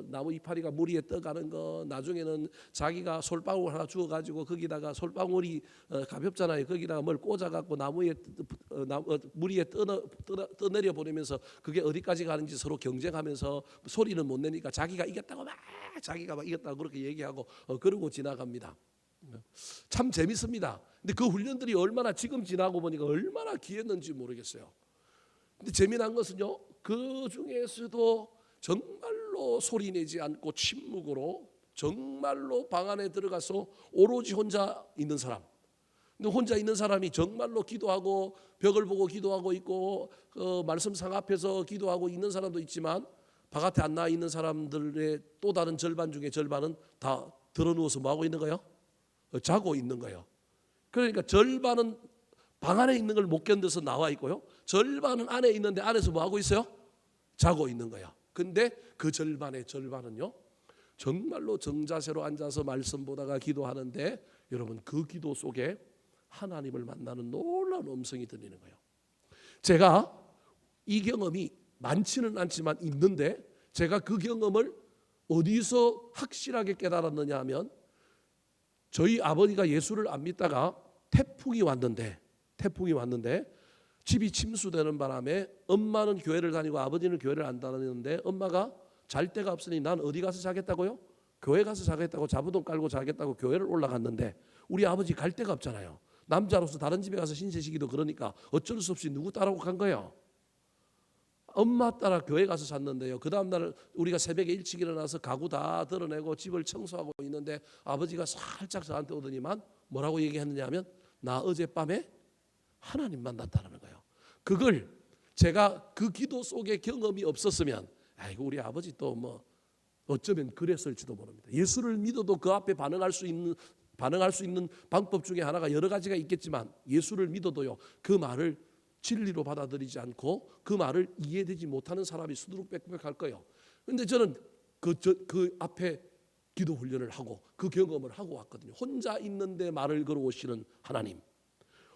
나무 이파리가 물 위에 떠가는 거, 나중에는 자기가 솔방울 하나 주워가지고 거기다가 솔방울이 가볍잖아요. 거기다가 뭘 꽂아갖고 나무에 물 위에 떠내려 보내면서 그게 어디까지 가는지 서로 경쟁하면서 소리는 못 내니까 자기가 이겼다고 자기가 막 이겼다고 그렇게 얘기하고 그러고 지나갑니다. 참 재밌습니다. 근데 그 훈련들이 얼마나 지금 지나고 보니까 얼마나 귀했는지 모르겠어요. 근데 재미난 것은요, 그 중에서도 정말로 소리내지 않고 침묵으로 정말로 방 안에 들어가서 오로지 혼자 있는 사람. 근데 혼자 있는 사람이 정말로 기도하고 벽을 보고 기도하고 있고 말씀상 앞에서 기도하고 있는 사람도 있지만 바깥에 안 나와 있는 사람들의 또 다른 절반 중에 절반은 다 드러누워서 뭐 하고 있는 거예요? 자고 있는 거예요. 그러니까 절반은 방 안에 있는 걸 못 견뎌서 나와 있고요. 절반은 안에 있는데 안에서 뭐 하고 있어요? 자고 있는 거야. 근데 그 절반의 절반은요. 정말로 정자세로 앉아서 말씀 보다가 기도하는데 여러분 그 기도 속에 하나님을 만나는 놀라운 음성이 들리는 거예요. 제가 이 경험이 많지는 않지만 있는데 제가 그 경험을 어디서 확실하게 깨달았느냐 하면 저희 아버지가 예수를 안 믿다가 태풍이 왔는데 집이 침수되는 바람에 엄마는 교회를 다니고 아버지는 교회를 안 다니는데 엄마가 잘 데가 없으니 난 어디 가서 자겠다고요? 교회 가서 자겠다고 자부동 깔고 자겠다고 교회를 올라갔는데 우리 아버지 갈 데가 없잖아요. 남자로서 다른 집에 가서 신세시기도 그러니까 어쩔 수 없이 누구 따라고 간 거예요. 엄마 따라 교회 가서 잤는데요. 그 다음 날 우리가 새벽에 일찍 일어나서 가구 다 드러내고 집을 청소하고 있는데 아버지가 살짝 저한테 오더니만 뭐라고 얘기했느냐 하면 나 어젯밤에 하나님 만났다는 거예요. 그걸 제가 그 기도 속에 경험이 없었으면 아이고 우리 아버지 또 뭐 어쩌면 그랬을지도 모릅니다. 예수를 믿어도 그 앞에 반응할 수 있는 방법 중에 하나가 여러 가지가 있겠지만 예수를 믿어도요 그 말을 진리로 받아들이지 않고 그 말을 이해되지 못하는 사람이 수두룩백백할 거예요. 그런데 저는 그 앞에 기도 훈련을 하고 그 경험을 하고 왔거든요. 혼자 있는데 말을 걸어오시는 하나님,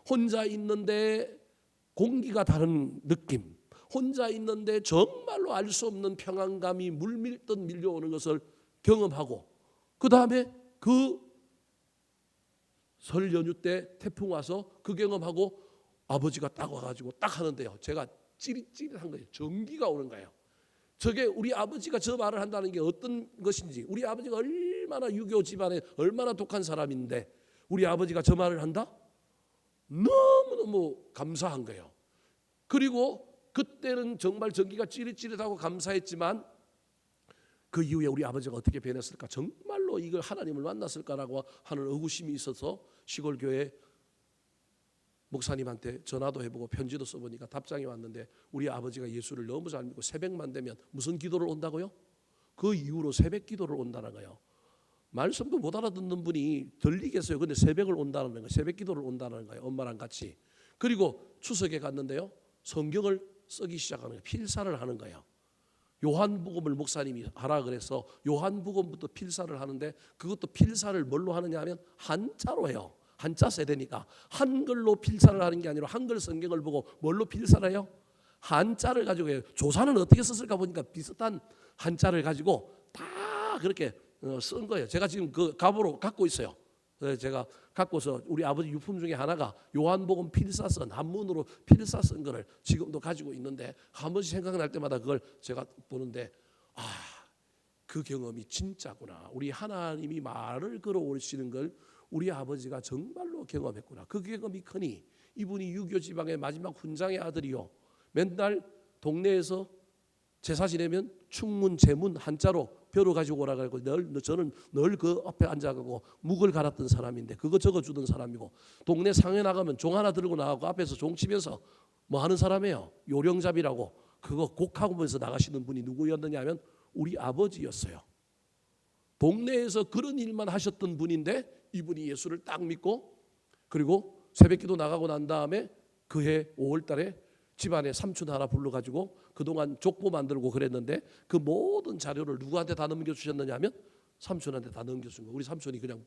혼자 있는데 공기가 다른 느낌, 혼자 있는데 정말로 알 수 없는 평안감이 물밀듯 밀려오는 것을 경험하고 그 다음에 그 설 연휴 때 태풍 와서 그 경험하고 아버지가 딱 와가지고 딱 하는데요. 제가 찌릿찌릿한 거예요. 전기가 오는 거예요. 저게 우리 아버지가 저 말을 한다는 게 어떤 것인지, 우리 아버지가 얼마나 유교 집안에 얼마나 독한 사람인데 우리 아버지가 저 말을 한다? 너무너무 감사한 거예요. 그리고 그때는 정말 전기가 찌릿찌릿하고 감사했지만 그 이후에 우리 아버지가 어떻게 변했을까? 정말로 이걸 하나님을 만났을까라고 하는 의구심이 있어서 시골 교회 목사님한테 전화도 해보고 편지도 써보니까 답장이 왔는데 우리 아버지가 예수를 너무 잘 믿고 새벽만 되면 무슨 기도를 온다고요? 그 이후로 새벽 기도를 온다는 거예요. 말씀도 못 알아듣는 분이 들리겠어요. 근데 새벽을 온다는 거예요. 새벽 기도를 온다는 거예요. 엄마랑 같이. 그리고 추석에 갔는데요. 성경을 쓰기 시작하는 거예요. 필사를 하는 거예요. 요한복음을 목사님이 하라 그래서 요한복음부터 필사를 하는데 그것도 필사를 뭘로 하느냐 하면 한자로 해요. 한자 세대니까 한글로 필사를 하는 게 아니라 한글 성경을 보고 뭘로 필사를 해요? 한자를 가지고 해요. 조사는 어떻게 썼을까 보니까 비슷한 한자를 가지고 다 그렇게 쓴 거예요. 제가 지금 그 갑으로 갖고 있어요. 그래서 제가 갖고서 우리 아버지 유품 중에 하나가 요한복음 필사 쓴 한문으로 필사 쓴 거를 지금도 가지고 있는데 한 번씩 생각날 때마다 그걸 제가 보는데 그 경험이 진짜구나. 우리 하나님이 말을 걸어오시는 걸 우리 아버지가 정말로 경험했구나. 그 경험이 크니 이분이 유교 지방의 마지막 훈장의 아들이요 맨날 동네에서 제사 지내면 충문, 제문 한자로 벼루 가지고 오라 그러고 저는 늘 그 앞에 앉아가고 묵을 갈았던 사람인데 그거 적어주던 사람이고, 동네 상회 나가면 종 하나 들고 나가고 앞에서 종 치면서 뭐 하는 사람이에요. 요령잡이라고 그거 곡하면서 나가시는 분이 누구였느냐 하면 우리 아버지였어요. 동네에서 그런 일만 하셨던 분인데 이분이 예수를 딱 믿고, 그리고 새벽기도 나가고 난 다음에 그해 5월 달에 집안에 삼촌 하나 불러가지고 그동안 족보 만들고 그랬는데 그 모든 자료를 누구한테 다 넘겨주셨느냐 하면 삼촌한테 다 넘겨준 거예요. 우리 삼촌이 그냥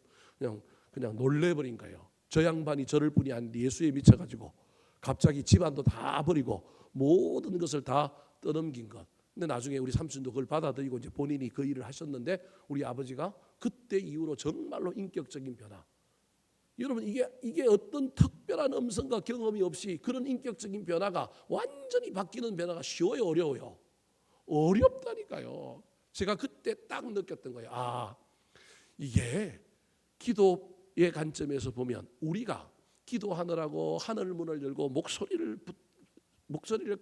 놀래버린 거예요. 저 양반이 저럴 뿐이 아닌데 예수에 미쳐가지고 갑자기 집안도 다 버리고 모든 것을 다 떠넘긴 것. 근데 나중에 우리 삼촌도 그걸 받아들이고 이제 본인이 그 일을 하셨는데 우리 아버지가 그때 이후로 정말로 인격적인 변화. 여러분 이게 어떤 특별한 음성과 경험이 없이 그런 인격적인 변화가 완전히 바뀌는 변화가 쉬워요, 어려워요? 어렵다니까요. 제가 그때 딱 느꼈던 거예요. 아, 이게 기도의 관점에서 보면 우리가 기도하느라고 하늘 문을 열고 목소리를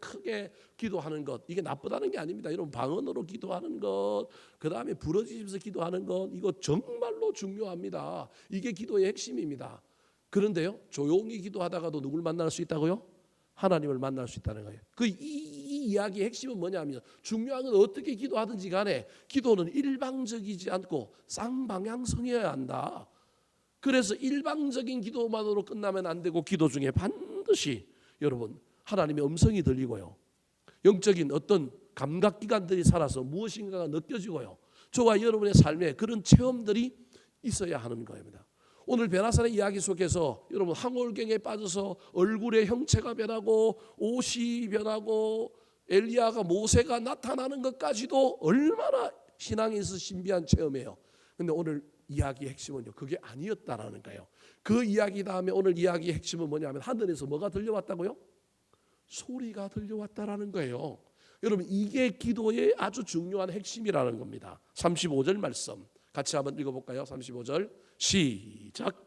크게 기도하는 것, 이게 나쁘다는 게 아닙니다. 여러분 방언으로 기도하는 것, 그 다음에 부르짖으면서 기도하는 것, 이거 정말로 중요합니다. 이게 기도의 핵심입니다. 그런데요, 조용히 기도하다가도 누굴 만날 수 있다고요? 하나님을 만날 수 있다는 거예요. 이 이야기의 핵심은 뭐냐면 중요한 건 어떻게 기도하든지 간에 기도는 일방적이지 않고 쌍방향성이어야 한다. 그래서 일방적인 기도만으로 끝나면 안 되고 기도 중에 반드시 여러분 하나님의 음성이 들리고요, 영적인 어떤 감각기관들이 살아서 무엇인가가 느껴지고요, 저와 여러분의 삶에 그런 체험들이 있어야 하는 겁니다. 오늘 베나산의 이야기 속에서 여러분 황홀경에 빠져서 얼굴의 형체가 변하고 옷이 변하고 엘리야가 모세가 나타나는 것까지도 얼마나 신앙에 있어서 신비한 체험이에요. 그런데 오늘 이야기의 핵심은요, 그게 아니었다라는 거예요. 그 이야기 다음에 오늘 이야기의 핵심은 뭐냐면 하늘에서 뭐가 들려왔다고요? 소리가 들려왔다라는 거예요. 여러분 이게 기도의 아주 중요한 핵심이라는 겁니다. 35절 말씀 같이 한번 읽어볼까요? 35절 시작.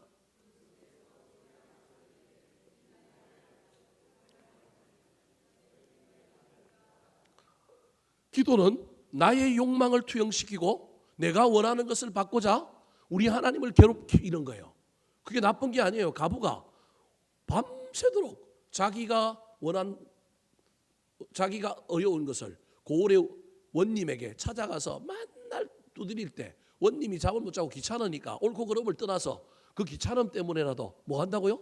기도는 나의 욕망을 투영시키고 내가 원하는 것을 받고자 우리 하나님을 괴롭히는 거예요. 그게 나쁜 게 아니에요. 가부가 밤새도록 자기가 어려운 것을 고을의 원님에게 찾아가서 맨날 두드릴 때 원님이 잠을 못 자고 귀찮으니까 옳고 그름을 떠나서 그 귀찮음 때문에라도 뭐 한다고요?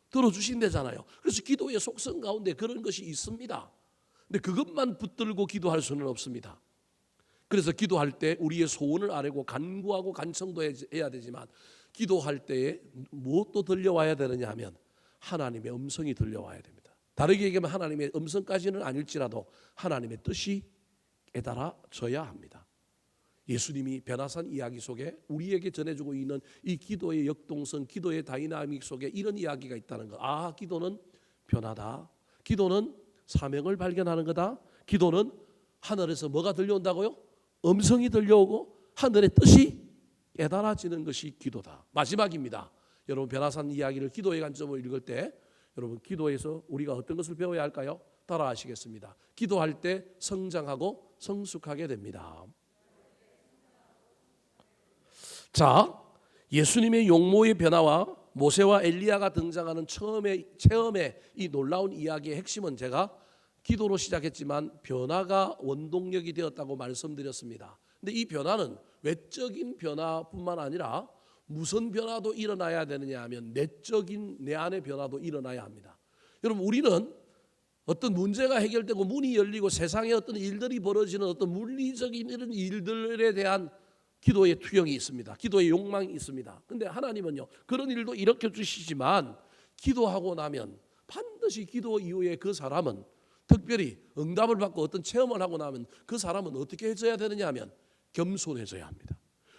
들어주신대잖아요. 그래서 기도의 속성 가운데 그런 것이 있습니다. 근데 그것만 붙들고 기도할 수는 없습니다. 그래서 기도할 때 우리의 소원을 아뢰고 간구하고 간청도 해야 되지만 기도할 때에 무엇도 들려와야 되느냐 하면 하나님의 음성이 들려와야 됩니다. 다르게 얘기하면 하나님의 음성까지는 아닐지라도 하나님의 뜻이 깨달아져야 합니다. 예수님이 베나산 이야기 속에 우리에게 전해주고 있는 이 기도의 역동성, 기도의 다이나믹 속에 이런 이야기가 있다는 것. 아, 기도는 변화다. 기도는 사명을 발견하는 거다. 기도는 하늘에서 뭐가 들려온다고요? 음성이 들려오고 하늘의 뜻이 깨달아지는 것이 기도다. 마지막입니다. 여러분 베나산 이야기를 기도의 관점으로 읽을 때 여러분 기도에서 우리가 어떤 것을 배워야 할까요? 따라 하시겠습니다. 기도할 때 성장하고 성숙하게 됩니다. 자, 예수님의 용모의 변화와 모세와 엘리야가 등장하는 체험의 이 놀라운 이야기의 핵심은 제가 기도로 시작했지만 변화가 원동력이 되었다고 말씀드렸습니다. 근데 이 변화는 외적인 변화뿐만 아니라 무슨 변화도 일어나야 되느냐 하면 내적인 내 안의 변화도 일어나야 합니다. 여러분 우리는 어떤 문제가 해결되고 문이 열리고 세상에 어떤 일들이 벌어지는 어떤 물리적인 이런 일들에 대한 기도의 투영이 있습니다. 기도의 욕망이 있습니다. 근데 하나님은요 그런 일도 일으켜 주시지만 기도하고 나면 반드시 기도 이후에 그 사람은 특별히 응답을 받고 어떤 체험을 하고 나면 그 사람은 어떻게 해줘야 되느냐 하면 겸손해져야 합니다.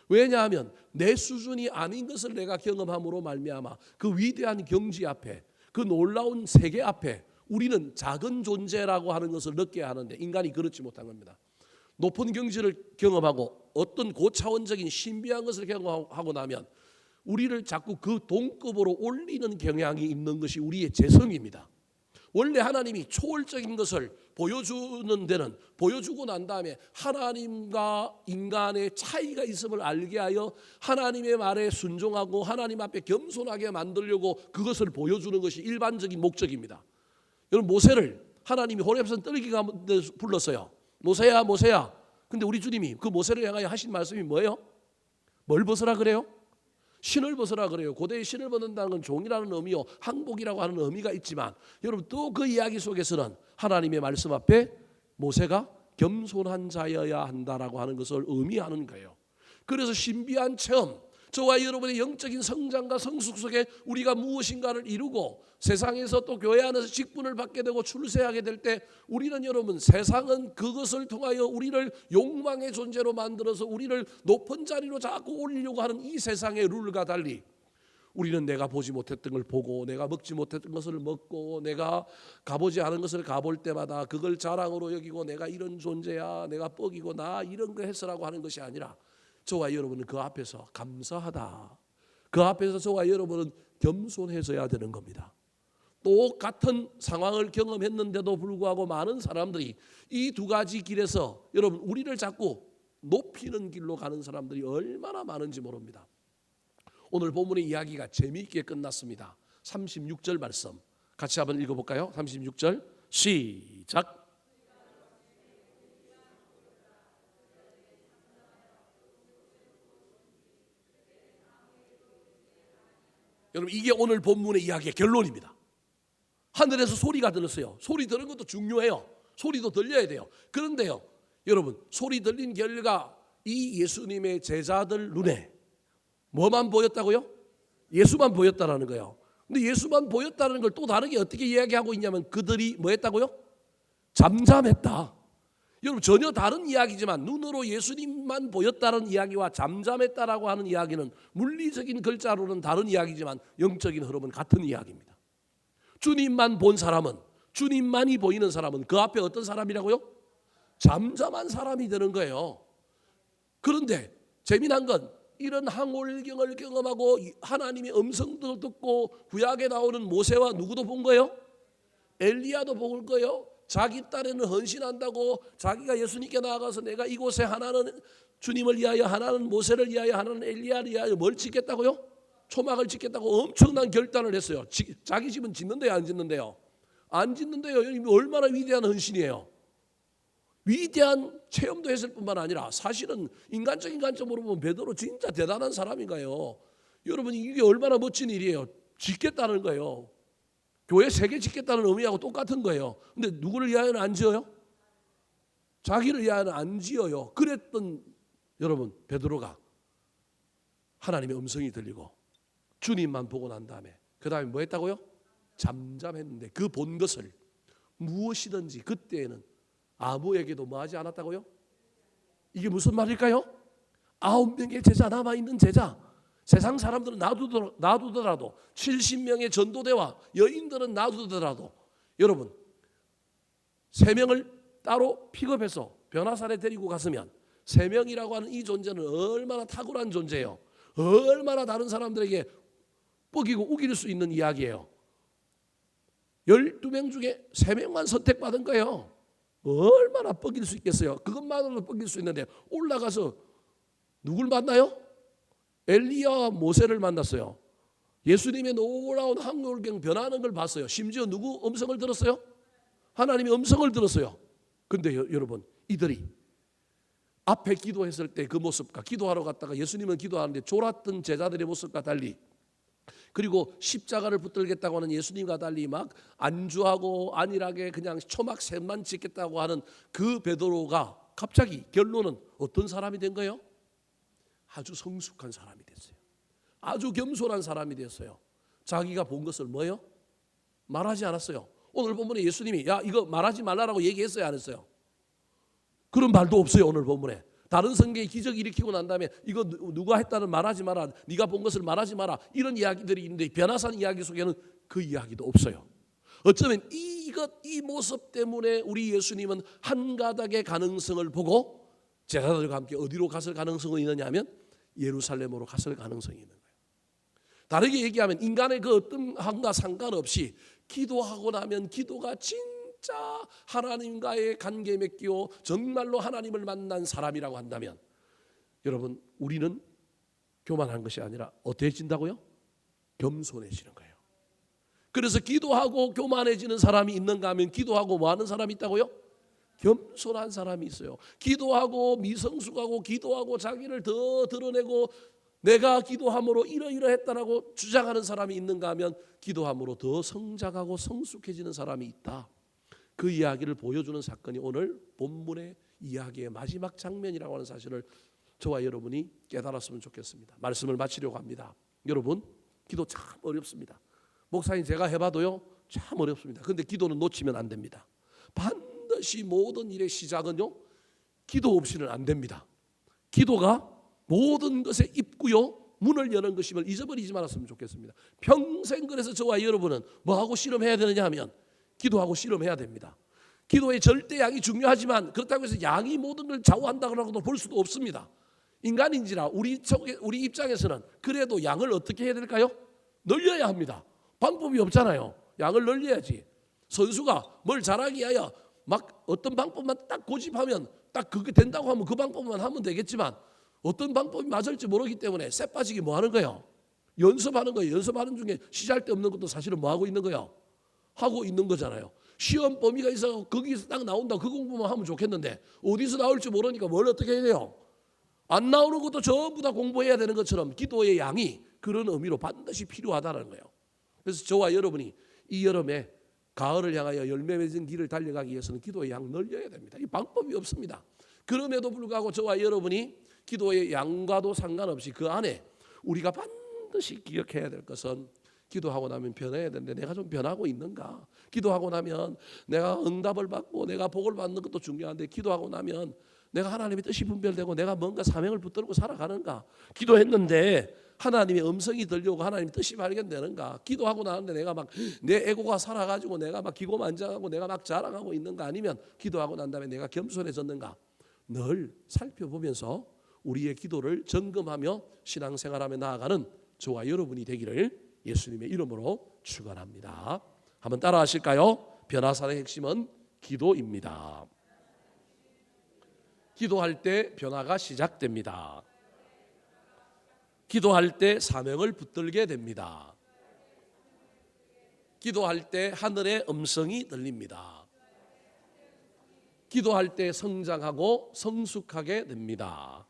왜냐하면 내 수준이 아닌 것을 내가 경험함으로 말미암아 그 위대한 경지 앞에 그 놀라운 세계 앞에 우리는 작은 존재라고 하는 것을 느껴야 하는데 인간이 그렇지 못한 겁니다. 높은 경지를 경험하고 어떤 고차원적인 신비한 것을 경험하고 나면 우리를 자꾸 그 동급으로 올리는 경향이 있는 것이 우리의 재성입니다. 원래 하나님이 초월적인 것을 보여주는 데는 보여주고 난 다음에 하나님과 인간의 차이가 있음을 알게 하여 하나님의 말에 순종하고 하나님 앞에 겸손하게 만들려고 그것을 보여주는 것이 일반적인 목적입니다. 여러분, 모세를 하나님이 호렙산 떨기 가운데 불렀어요. 모세야 모세야. 근데 우리 주님이 그 모세를 향하여 하신 말씀이 뭐예요? 뭘 벗으라 그래요? 신을 벗으라 그래요. 고대에 신을 벗는다는 건 종이라는 의미요, 항복이라고 하는 의미가 있지만, 여러분 또 그 이야기 속에서는 하나님의 말씀 앞에 모세가 겸손한 자여야 한다라고 하는 것을 의미하는 거예요. 그래서 신비한 체험, 저와 여러분의 영적인 성장과 성숙 속에 우리가 무엇인가를 이루고 세상에서 또 교회 안에서 직분을 받게 되고 출세하게 될 때, 우리는 여러분, 세상은 그것을 통하여 우리를 욕망의 존재로 만들어서 우리를 높은 자리로 자꾸 올리려고 하는 이 세상의 룰과 달리, 우리는 내가 보지 못했던 걸 보고 내가 먹지 못했던 것을 먹고 내가 가보지 않은 것을 가볼 때마다 그걸 자랑으로 여기고 내가 이런 존재야, 내가 뻑이고 나 이런 거 했으라고 하는 것이 아니라, 저와 여러분은 그 앞에서 감사하다, 그 앞에서 저와 여러분은 겸손해져야 되는 겁니다. 똑같은 상황을 경험했는데도 불구하고 많은 사람들이 이 두 가지 길에서 여러분 우리를 자꾸 높이는 길로 가는 사람들이 얼마나 많은지 모릅니다. 오늘 본문의 이야기가 재미있게 끝났습니다. 36절 말씀 같이 한번 읽어볼까요? 36절 시작. 여러분, 이게 오늘 본문의 이야기의 결론입니다. 하늘에서 소리가 들렸어요. 소리 들은 것도 중요해요. 소리도 들려야 돼요. 그런데요, 여러분, 소리 들린 결과 이 예수님의 제자들 눈에 뭐만 보였다고요? 예수만 보였다라는 거예요. 근데 예수만 보였다는 걸 또 다르게 어떻게 이야기하고 있냐면, 그들이 뭐 했다고요? 잠잠했다. 여러분, 전혀 다른 이야기지만 눈으로 예수님만 보였다는 이야기와 잠잠했다라고 하는 이야기는 물리적인 글자로는 다른 이야기지만 영적인 흐름은 같은 이야기입니다. 주님만 본 사람은, 주님만이 보이는 사람은 그 앞에 어떤 사람이라고요? 잠잠한 사람이 되는 거예요. 그런데 재미난 건, 이런 항월경을 경험하고 하나님의 음성도 듣고 구약에 나오는 모세와 누구도 본 거예요? 엘리야도 볼 거예요. 자기 딸에는 헌신한다고 자기가 예수님께 나아가서 내가 이곳에 하나는 주님을 위하여, 하나는 모세를 위하여, 하나는 엘리야를 위하여 뭘 짓겠다고요? 초막을 짓겠다고 엄청난 결단을 했어요. 자기 집은 짓는데요, 안 짓는데요? 안 짓는데요. 얼마나 위대한 헌신이에요. 위대한 체험도 했을 뿐만 아니라 사실은 인간적인 관점으로 보면 베드로 진짜 대단한 사람인가요? 여러분, 이게 얼마나 멋진 일이에요. 짓겠다는 거예요. 교회 3개 짓겠다는 의미하고 똑같은 거예요. 근데 누구를 위하여는 안 지어요? 자기를 위하여는 안 지어요. 그랬던 여러분 베드로가 하나님의 음성이 들리고 주님만 보고 난 다음에 그 다음에 뭐 했다고요? 잠잠했는데 그 본 것을 무엇이든지 그때에는 아무에게도 뭐 하지 않았다고요? 이게 무슨 말일까요? 9명의 제자, 남아있는 제자, 세상 사람들은 놔두더라도 70명의 전도대와 여인들은 놔두더라도 여러분 3명을 따로 픽업해서 변화산에 데리고 갔으면 3명이라고 하는 이 존재는 얼마나 탁월한 존재예요. 얼마나 다른 사람들에게 뻑이고 우길 수 있는 이야기예요. 12명 중에 3명만 선택받은 거예요. 얼마나 뻑일 수 있겠어요. 그것만으로도 뻑일 수 있는데 올라가서 누굴 만나요? 엘리야와 모세를 만났어요. 예수님의 놀라운 항월경 변화하는 걸 봤어요. 심지어 누구 음성을 들었어요? 하나님의 음성을 들었어요. 근데 여러분, 이들이 앞에 기도했을 때 그 모습과 기도하러 갔다가 예수님은 기도하는데 졸았던 제자들의 모습과 달리, 그리고 십자가를 붙들겠다고 하는 예수님과 달리 막 안주하고 안일하게 그냥 초막 셋만 짓겠다고 하는 그 베드로가 갑자기 결론은 어떤 사람이 된 거예요? 아주 성숙한 사람이 됐어요. 아주 겸손한 사람이 됐어요. 자기가 본 것을 뭐예요? 말하지 않았어요. 오늘 본문에 예수님이 야 이거 말하지 말라라고 얘기했어요, 안 했어요? 그런 말도 없어요. 오늘 본문에 다른 성경이 기적 일으키고 난 다음에 이거 누가 했다는 말하지 마라, 네가 본 것을 말하지 마라, 이런 이야기들이 있는데 변화산 이야기 속에는 그 이야기도 없어요. 어쩌면 이 모습 때문에 우리 예수님은 한 가닥의 가능성을 보고 제자들과 함께 어디로 갔을 가능성이 있느냐 하면 예루살렘으로 갔을 가능성이 있는 거예요. 다르게 얘기하면 인간의 그 어떤 한과 상관없이 기도하고 나면 기도가 진짜 하나님과의 관계 맺기고 정말로 하나님을 만난 사람이라고 한다면 여러분 우리는 교만한 것이 아니라 어때진다고요? 겸손해지는 거예요. 그래서 기도하고 교만해지는 사람이 있는가 하면 기도하고 뭐 하는 사람이 있다고요? 겸손한 사람이 있어요. 기도하고 미성숙하고 기도하고 자기를 더 드러내고 내가 기도함으로 이러이러했다라고 주장하는 사람이 있는가 하면 기도함으로 더 성장하고 성숙해지는 사람이 있다. 그 이야기를 보여주는 사건이 오늘 본문의 이야기의 마지막 장면이라고 하는 사실을 저와 여러분이 깨달았으면 좋겠습니다. 말씀을 마치려고 합니다. 여러분 기도 참 어렵습니다. 목사님 제가 해봐도요 참 어렵습니다. 그런데 기도는 놓치면 안 됩니다. 반드시 모든 일의 시작은요 기도 없이는 안 됩니다. 기도가 모든 것의 입구요 문을 여는 것임을 잊어버리지 말았으면 좋겠습니다. 평생 그래서 저와 여러분은 뭐하고 씨름해야 되느냐 하면 기도하고 씨름해야 됩니다. 기도의 절대 양이 중요하지만 그렇다고 해서 양이 모든 걸 좌우한다고도 볼 수도 없습니다. 인간인지라 우리 입장에서는 그래도 양을 어떻게 해야 될까요? 늘려야 합니다. 방법이 없잖아요. 양을 늘려야지. 선수가 뭘 잘하기 위하여 막 어떤 방법만 딱 고집하면 딱 그게 된다고 하면 그 방법만 하면 되겠지만 어떤 방법이 맞을지 모르기 때문에 새 빠지기 뭐 하는 거예요? 연습하는 거예요. 연습하는 중에 시잘데없는 것도 사실은 뭐 하고 있는 거예요? 하고 있는 거잖아요. 시험 범위가 있어 거기서 딱 나온다 그 공부만 하면 좋겠는데 어디서 나올지 모르니까 뭘 어떻게 해야 돼요? 안 나오는 것도 전부 다 공부해야 되는 것처럼 기도의 양이 그런 의미로 반드시 필요하다는 거예요. 그래서 저와 여러분이 이 여름에 가을을 향하여 열매 맺은 길을 달려가기 위해서는 기도의 양 늘려야 됩니다. 이 방법이 없습니다. 그럼에도 불구하고 저와 여러분이 기도의 양과도 상관없이 그 안에 우리가 반드시 기억해야 될 것은 기도하고 나면 변해야 되는데 내가 좀 변하고 있는가? 기도하고 나면 내가 응답을 받고 내가 복을 받는 것도 중요한데 기도하고 나면 내가 하나님의 뜻이 분별되고 내가 뭔가 사명을 붙들고 살아가는가? 기도했는데 하나님의 음성이 들려오고 하나님의 뜻이 발견되는가? 기도하고 나는데 내가 막 내 에고가 살아가지고 내가 막 기고만장하고 내가 막 자랑하고 있는가? 아니면 기도하고 난 다음에 내가 겸손해졌는가? 늘 살펴보면서 우리의 기도를 점검하며 신앙생활하며 나아가는 저와 여러분이 되기를 예수님의 이름으로 축원합니다. 한번 따라 하실까요? 변화산의 핵심은 기도입니다. 기도할 때 변화가 시작됩니다. 기도할 때 사명을 붙들게 됩니다. 기도할 때 하늘의 음성이 들립니다. 기도할 때 성장하고 성숙하게 됩니다.